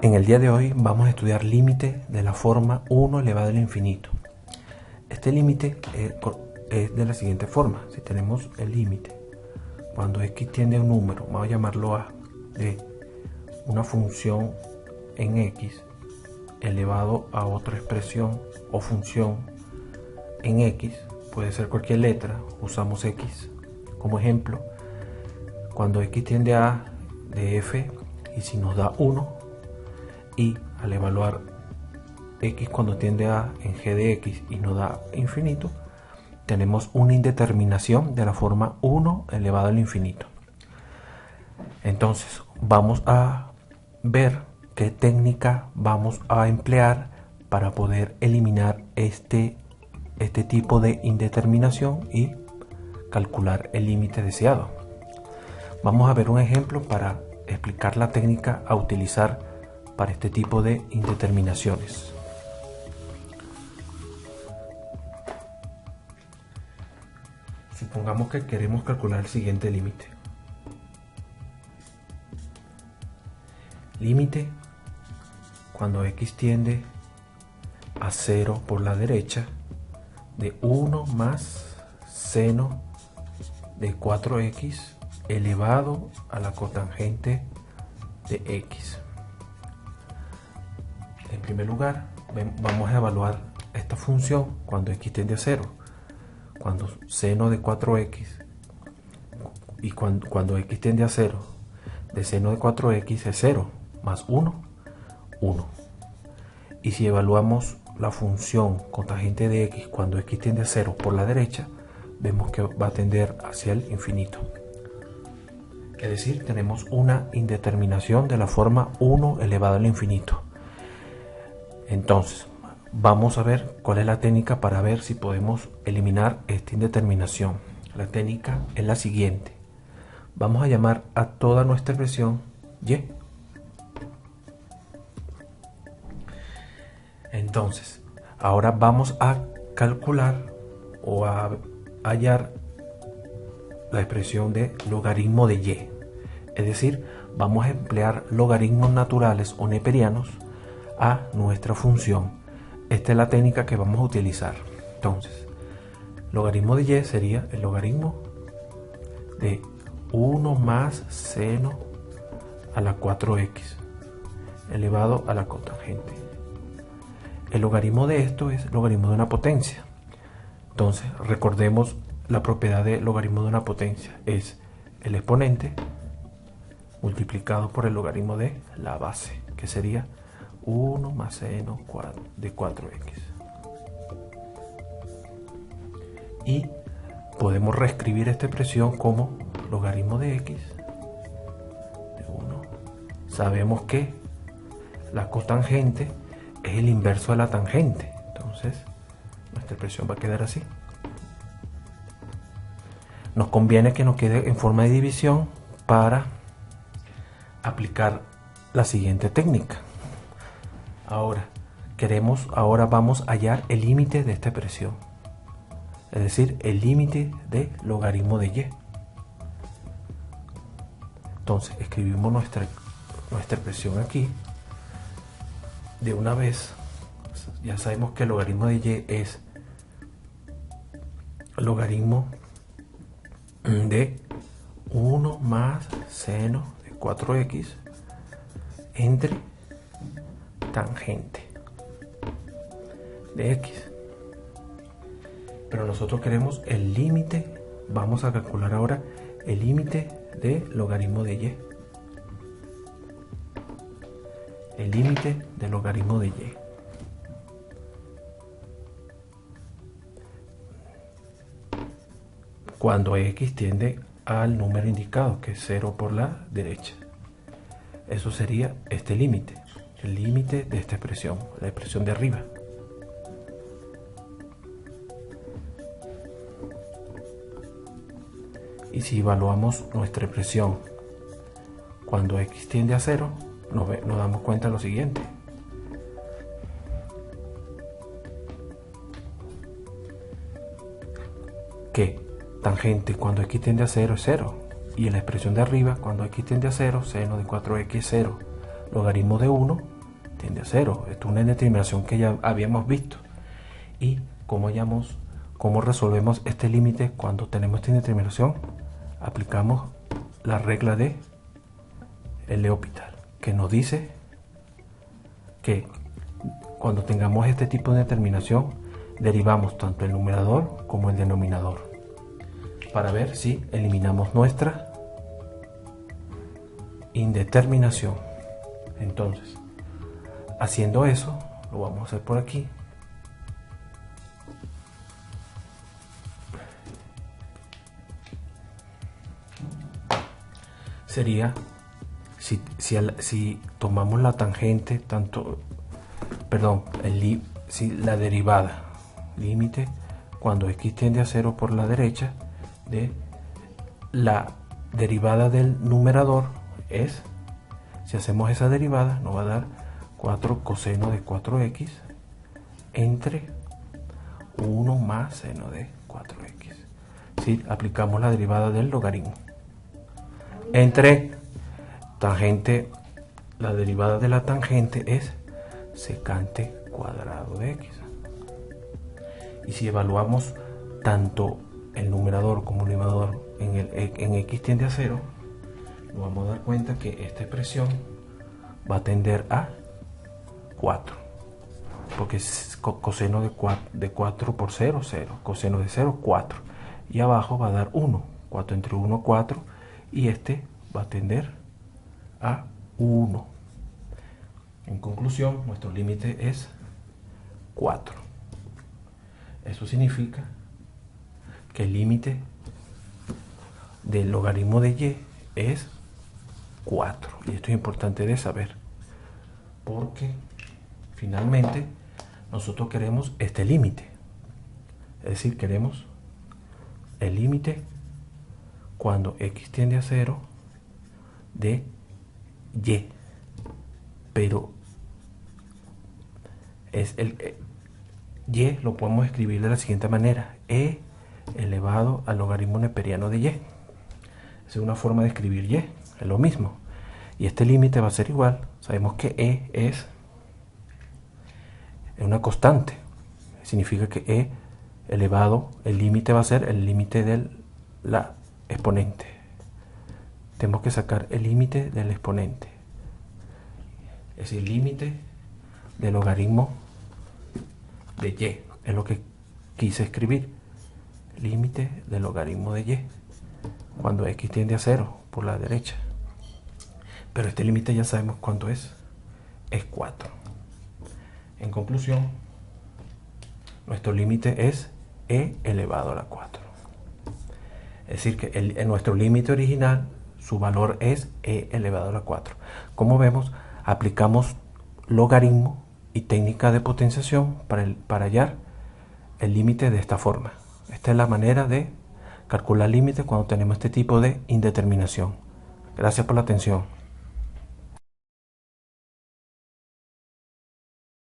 En el día de hoy vamos a estudiar límite de la forma 1 elevado al infinito. Este límite es de la siguiente forma. Si tenemos el límite, cuando x tiende a un número, vamos a llamarlo a, de una función en x elevado a otra expresión o función en x, puede ser cualquier letra, usamos x como ejemplo. Cuando x tiende a de f, y si nos da 1, y al evaluar x cuando tiende a en g de x y nos da infinito, tenemos una indeterminación de la forma 1 elevado al infinito. Entonces vamos a ver qué técnica vamos a emplear para poder eliminar este tipo de indeterminación y calcular el límite deseado. Vamos a ver un ejemplo para explicar la técnica a utilizar para este tipo de indeterminaciones. Supongamos que queremos calcular el siguiente límite. Límite cuando x tiende a 0 por la derecha de 1 más seno de 4x elevado a la cotangente de x. En primer lugar, vamos a evaluar esta función cuando x tiende a 0. Cuando seno de 4x y cuando x tiende a 0, de seno de 4x es 0 más 1, 1. Y si evaluamos la función cotangente de x cuando x tiende a 0 por la derecha, vemos que va a tender hacia el infinito. Es decir, tenemos una indeterminación de la forma 1 elevado al infinito. Entonces, vamos a ver cuál es la técnica para ver si podemos eliminar esta indeterminación. La técnica es la siguiente. Vamos a llamar a toda nuestra expresión y. Entonces, ahora vamos a calcular o a hallar la expresión de logaritmo de y. Es decir, vamos a emplear logaritmos naturales o neperianos a nuestra función. Esta es la técnica que vamos a utilizar. Entonces, logaritmo de y sería el logaritmo de 1 más seno a la 4x elevado a la cotangente. El logaritmo de esto es logaritmo de una potencia. Entonces, recordemos la propiedad de logaritmo de una potencia. Es el exponente multiplicado por el logaritmo de la base, que sería 1 más seno de 4x. Y podemos reescribir esta expresión como logaritmo de x de 1. Sabemos que la cotangente es el inverso de la tangente. Entonces, nuestra expresión va a quedar así. Nos conviene que nos quede en forma de división para aplicar la siguiente técnica. Ahora vamos a hallar el límite de esta expresión, es decir, el límite de logaritmo de y. Entonces escribimos nuestra expresión aquí. De una vez, ya sabemos que el logaritmo de y es logaritmo de 1 más seno de 4x entre tangente de x. Pero nosotros queremos el límite. Vamos a calcular ahora el límite de logaritmo de y. El límite de logaritmo de y. Cuando x tiende al número indicado, que es 0 por la derecha. Eso sería este límite, el límite de esta expresión, la expresión de arriba. Y si evaluamos nuestra expresión cuando x tiende a 0, nos damos cuenta de lo siguiente. Que tangente cuando x tiende a 0 es 0. Y en la expresión de arriba, cuando x tiende a 0, seno de 4x es 0. logaritmo de 1 tiende a 0. Esto es una determinación que ya habíamos visto. ¿Y cómo resolvemos este límite cuando tenemos esta indeterminación? Aplicamos la regla de L'Hopital, que nos dice que cuando tengamos este tipo de determinación, derivamos tanto el numerador como el denominador para ver si eliminamos nuestra indeterminación. Entonces, haciendo eso, lo vamos a hacer por aquí. Sería si tomamos la tangente, la derivada, límite cuando x tiende a 0 por la derecha de la derivada del numerador es, si hacemos esa derivada, nos va a dar 4 coseno de 4x entre 1 más seno de 4x. Si aplicamos la derivada del logaritmo entre tangente, la derivada de la tangente es secante cuadrado de x. Y si evaluamos tanto el numerador como el denominador en x tiende a 0, nos vamos a dar cuenta que esta expresión va a tender a 4, porque es coseno de 4 por 0, 0, coseno de 0, 4, y abajo va a dar 1, 4 entre 1, 4, y este va a tender a 1. En conclusión, nuestro límite es 4. Eso significa que el límite del logaritmo de y es 4. Y esto es importante de saber, porque finalmente nosotros queremos este límite. Es decir, queremos el límite cuando x tiende a 0 de y, pero y lo podemos escribir de la siguiente manera: e elevado al logaritmo neperiano de y. Esa es una forma de escribir y, es lo mismo, y este límite va a ser igual. Sabemos que e es una constante, significa que e elevado, el límite va a ser el límite de la exponente. Tenemos que sacar el límite del exponente, es el límite del logaritmo de y, es lo que quise escribir, límite del logaritmo de y cuando x tiende a 0 por la derecha. Pero este límite ya sabemos cuánto es 4. En conclusión, nuestro límite es e elevado a la 4. Es decir, que en nuestro límite original su valor es e elevado a la 4. Como vemos, aplicamos logaritmo y técnica de potenciación para hallar el límite de esta forma. Esta es la manera de calcular límites cuando tenemos este tipo de indeterminación. Gracias por la atención.